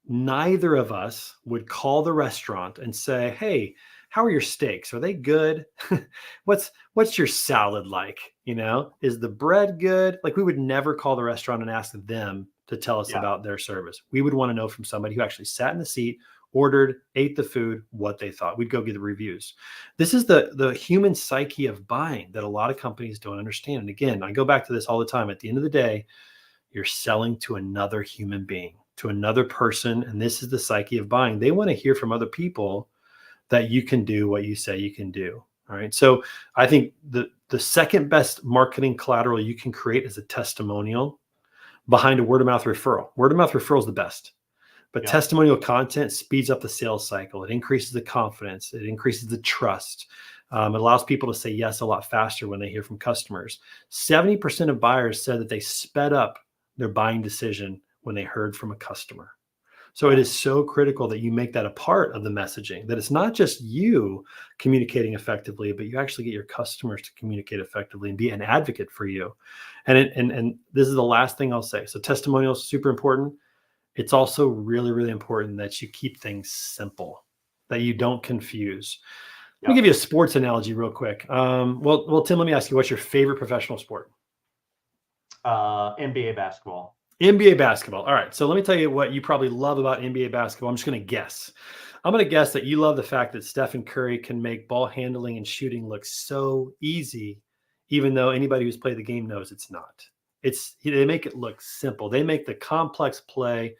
Speaker 2: Neither of us would call the restaurant and say, hey, how are your steaks? Are they good? What's your salad like? Is the bread good? We would never call the restaurant and ask them to tell us about their service. We would want to know from somebody who actually sat in the seat, ordered, ate the food, what they thought. We'd go get the reviews. This is the human psyche of buying that a lot of companies don't understand. And again, I go back to this all the time. At the end of the day, you're selling to another human being, to another person. And this is the psyche of buying. They want to hear from other people that you can do what you say you can do. All right. So I think the second best marketing collateral you can create is a testimonial behind a word of mouth referral. Word of mouth referral is the best. But testimonial content speeds up the sales cycle. It increases the confidence. It increases the trust. It allows people to say yes a lot faster when they hear from customers. 70% of buyers said that they sped up their buying decision when they heard from a customer. So it is so critical that you make that a part of the messaging, that it's not just you communicating effectively, but you actually get your customers to communicate effectively and be an advocate for you. And this is the last thing I'll say. So testimonials are super important. It's also really, really important that you keep things simple, that you don't confuse. Let me give you a sports analogy real quick. Well, Tim, let me ask you, what's your favorite professional sport?
Speaker 1: NBA basketball.
Speaker 2: NBA basketball. All right. So let me tell you what you probably love about NBA basketball. I'm just going to guess. I'm going to guess that you love the fact that Stephen Curry can make ball handling and shooting look so easy, even though anybody who's played the game knows it's not. They make it look simple. They make the complex play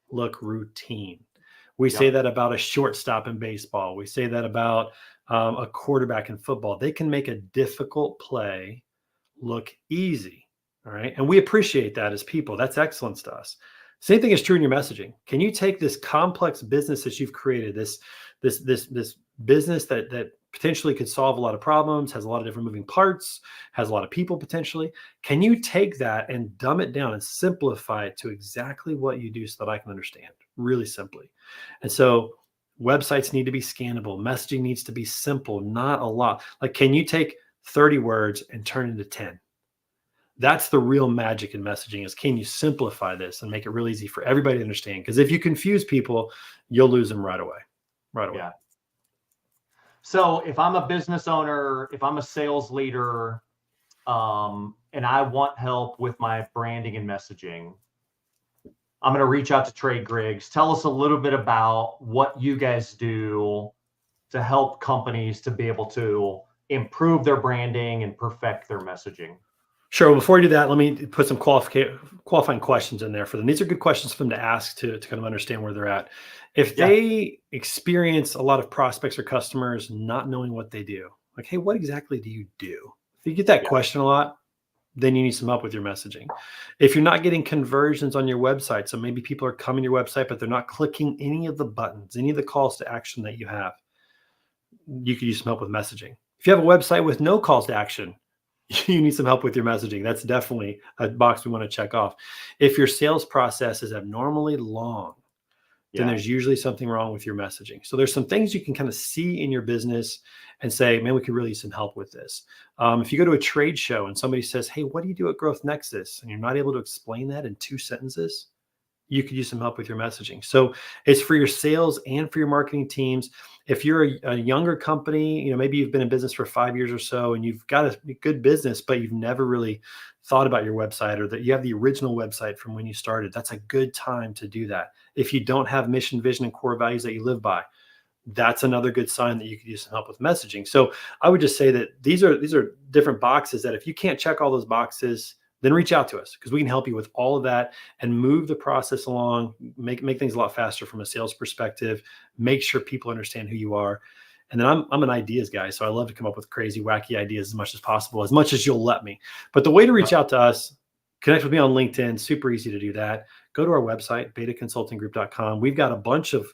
Speaker 2: look routine. We say that about a shortstop in baseball. We say that about a quarterback in football. They can make a difficult play look easy. All right. And we appreciate that as people. That's excellence to us. Same thing is true in your messaging. Can you take this complex business that you've created, this business that potentially could solve a lot of problems, has a lot of different moving parts, has a lot of people potentially. Can you take that and dumb it down and simplify it to exactly what you do so that I can understand really simply? And so websites need to be scannable. Messaging needs to be simple, not a lot. Like, can you take 30 words and turn it into 10? That's the real magic in messaging, is can you simplify this and make it real easy for everybody to understand? Because if you confuse people, you'll lose them right away. Right away.
Speaker 1: Yeah. So if I'm a business owner, if I'm a sales leader, and I want help with my branding and messaging, I'm going to reach out to Trey Griggs. Tell us a little bit about what you guys do to help companies to be able to improve their branding and perfect their messaging.
Speaker 2: Sure. Well, before we do that, let me put some qualifying questions in there for them. These are good questions for them to ask to kind of understand where they're at. If they experience a lot of prospects or customers not knowing what they do, like, hey, what exactly do you do? If you get that question a lot, then you need some help with your messaging. If you're not getting conversions on your website, so maybe people are coming to your website, but they're not clicking any of the buttons, any of the calls to action that you have, you could use some help with messaging. If you have a website with no calls to action, you need some help with your messaging. That's definitely a box we want to check off. If your sales process is abnormally long, then there's usually something wrong with your messaging. So there's some things you can kind of see in your business and say, man, we could really use some help with this. If you go to a trade show and somebody says, hey, what do you do at Growth Nexus? And you're not able to explain that in 2 sentences, you could use some help with your messaging. So it's for your sales and for your marketing teams. If you're a younger company, maybe you've been in business for 5 years or so and you've got a good business, but you've never really thought about your website, or that you have the original website from when you started, that's a good time to do that. If you don't have mission, vision, and core values that you live by, that's another good sign that you could use some help with messaging. So I would just say that these are different boxes that if you can't check all those boxes, then reach out to us, because we can help you with all of that and move the process along, make things a lot faster from a sales perspective, make sure people understand who you are. And then I'm an ideas guy, so I love to come up with crazy, wacky ideas as much as possible, as much as you'll let me. But the way to reach out to us, connect with me on LinkedIn, super easy to do that. Go to our website, betaconsultinggroup.com. We've got a bunch of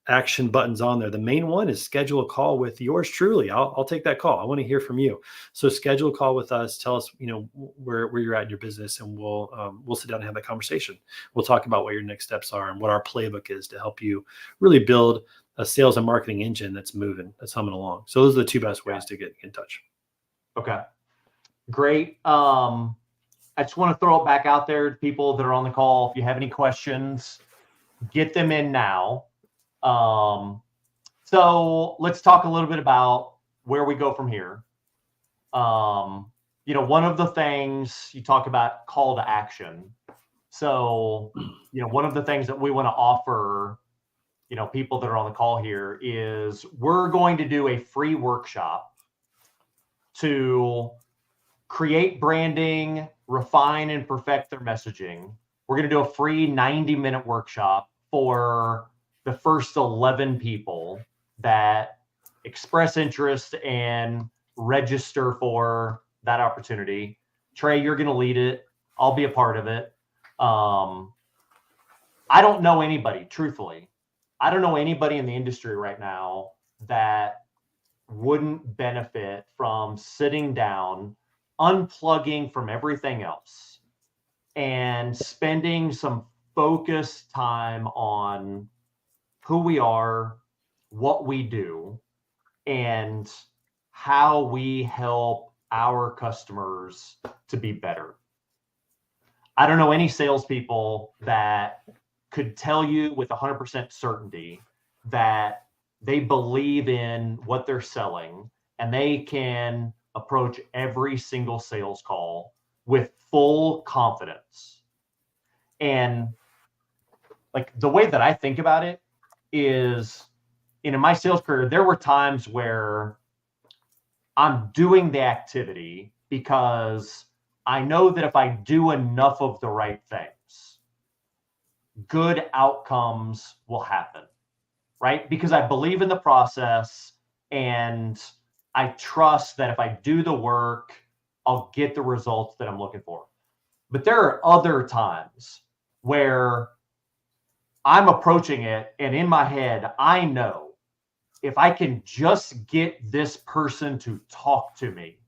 Speaker 2: action buttons on there. The main one is schedule a call with yours truly. I'll take that call. I want to hear from you. So schedule a call with us. Tell us, where you're at in your business, and we'll sit down and have that conversation. We'll talk about what your next steps are and what our playbook is to help you really build a sales and marketing engine that's moving, that's humming along. So those are the 2 best ways to get in touch.
Speaker 1: Okay, great. I just want to throw it back out there to people that are on the call. If you have any questions, get them in now. So let's talk a little bit about where we go from here. One of the things you talk about, call to action. So, one of the things that we want to offer, people that are on the call here, is we're going to do a free workshop to create branding, refine and perfect their messaging. We're going to do a free 90-minute workshop for the first 11 people that express interest and register for that opportunity. Trey, you're going to lead it. I'll be a part of it. I don't know anybody, truthfully. I don't know anybody in the industry right now that wouldn't benefit from sitting down, unplugging from everything else, and spending some focused time on who we are, what we do, and how we help our customers to be better. I don't know any salespeople that could tell you with 100% certainty that they believe in what they're selling and they can approach every single sales call with full confidence. And like, the way that I think about it is, in my sales career, there were times where I'm doing the activity because I know that if I do enough of the right things, good outcomes will happen, right? Because I believe in the process and I trust that if I do the work, I'll get the results that I'm looking for. But there are other times where I'm approaching it and in my head, I know if I can just get this person to talk to me,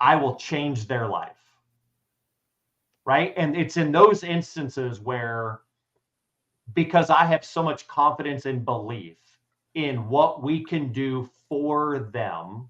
Speaker 1: I will change their life. Right. And it's in those instances where, because I have so much confidence and belief in what we can do for them,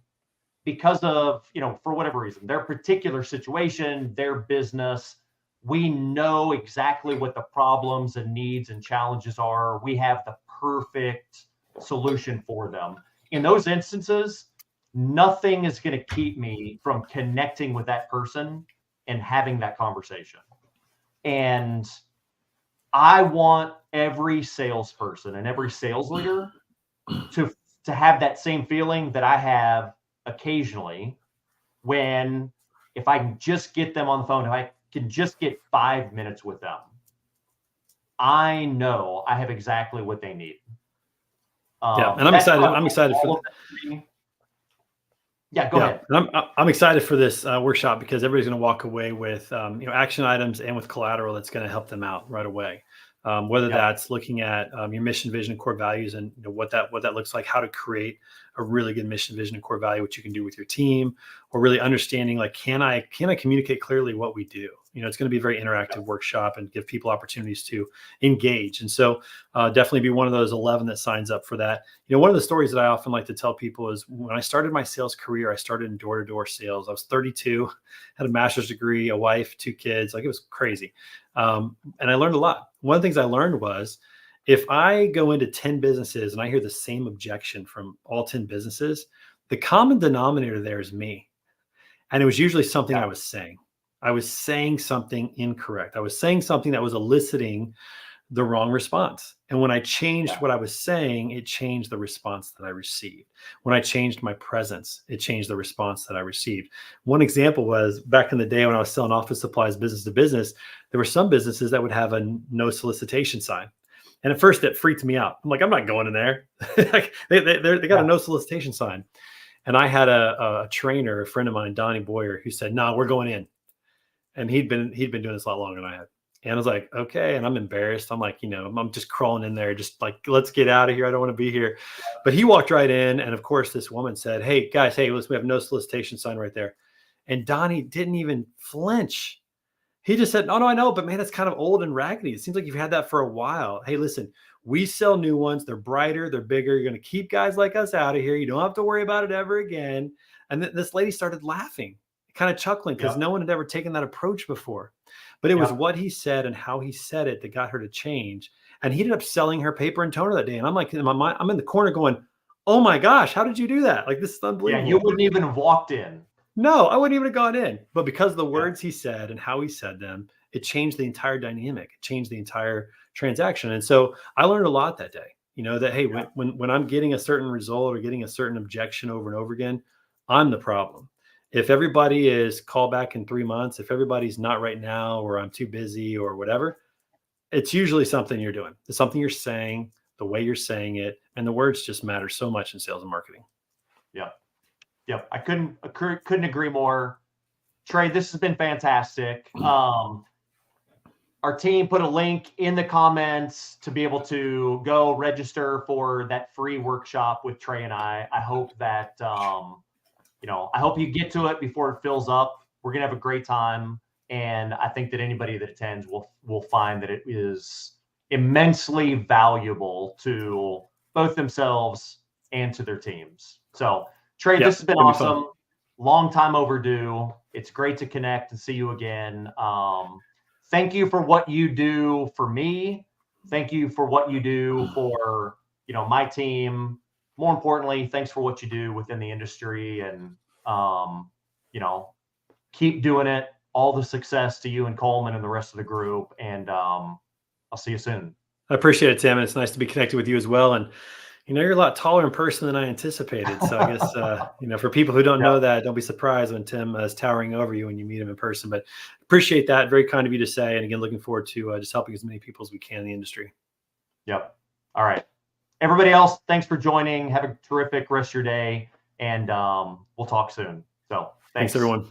Speaker 1: because of, for whatever reason, their particular situation, their business, we know exactly what the problems and needs and challenges are. We have the perfect solution for them. In those instances, nothing is going to keep me from connecting with that person and having that conversation. And I want every salesperson and every sales leader to have that same feeling that I have occasionally when, if I can just get them on the phone, if I can just get 5 minutes with them, I know I have exactly what they need.
Speaker 2: Yeah, and I'm excited. I'm excited for.
Speaker 1: Yeah, go ahead.
Speaker 2: And I'm excited for this workshop because everybody's going to walk away with action items and with collateral that's going to help them out right away. Whether that's looking at your mission, vision, and core values, and what that looks like, how to create a really good mission, vision, and core value, what you can do with your team, or really understanding, like, can I communicate clearly what we do? It's going to be a very interactive workshop and give people opportunities to engage. And so definitely be one of those 11 that signs up for that. One of the stories that I often like to tell people is when I started my sales career, I started in door-to-door sales. I was 32, had a master's degree, a wife, 2 kids. Like, it was crazy. And I learned a lot. One of the things I learned was, if I go into 10 businesses and I hear the same objection from all 10 businesses, the common denominator there is me. And it was usually something I was saying. I was saying something incorrect. I was saying something that was eliciting the wrong response. And when I changed what I was saying, it changed the response that I received. When I changed my presence, it changed the response that I received. One example was back in the day when I was selling office supplies business to business, there were some businesses that would have a no solicitation sign. And at first it freaked me out. I'm like, I'm not going in there. Like, they got a no solicitation sign. And I had a trainer, a friend of mine, Donnie Boyer, who said, "No, we're going in." And he'd been doing this a lot longer than I had. And I was like, okay. And I'm embarrassed. I'm like, I'm just crawling in there, just like, let's get out of here. I don't want to be here. But he walked right in. And of course, this woman said, "Hey guys, we have no solicitation sign right there." And Donnie didn't even flinch. He just said, "Oh, no, I know, but man, it's kind of old and raggedy. It seems like you've had that for a while. Hey, listen, we sell new ones. They're brighter, they're bigger. You're going to keep guys like us out of here. You don't have to worry about it ever again." And this lady started laughing, kind of chuckling, because no one had ever taken that approach before. But it was what he said and how he said it that got her to change. And he ended up selling her paper and toner that day. And I'm like, in my mind, I'm in the corner going, "Oh my gosh, how did you do that? Like, this is unbelievable."
Speaker 1: Yeah, you wouldn't even have walked in.
Speaker 2: No, I wouldn't even have gone in. But because of the words he said and how he said them, it changed the entire dynamic. It changed the entire transaction. And so I learned a lot that day, that, hey, when I'm getting a certain result or getting a certain objection over and over again, I'm the problem. If everybody is call back in 3 months, if everybody's not right now, or I'm too busy or whatever, it's usually something you're doing. It's something you're saying, the way you're saying it, and the words just matter so much in sales and marketing.
Speaker 1: Yep. I couldn't agree more. Trey, this has been fantastic. Our team put a link in the comments to be able to go register for that free workshop with Trey and I. I hope that, I hope you get to it before it fills up. We're going to have a great time. And I think that anybody that attends will find that it is immensely valuable to both themselves and to their teams. So, Trey, this has been awesome. Long time overdue. It's great to connect and see you again. Thank you for what you do for me. Thank you for what you do for, my team. More importantly, thanks for what you do within the industry, and, keep doing it. All the success to you and Coleman and the rest of the group. And I'll see you soon.
Speaker 2: I appreciate it, Tim. And it's nice to be connected with you as well. And, you're a lot taller in person than I anticipated. So I guess, for people who don't know that, don't be surprised when Tim is towering over you when you meet him in person. But appreciate that. Very kind of you to say. And again, looking forward to just helping as many people as we can in the industry.
Speaker 1: Yep. All right. Everybody else, thanks for joining. Have a terrific rest of your day. And we'll talk soon. So thanks
Speaker 2: everyone.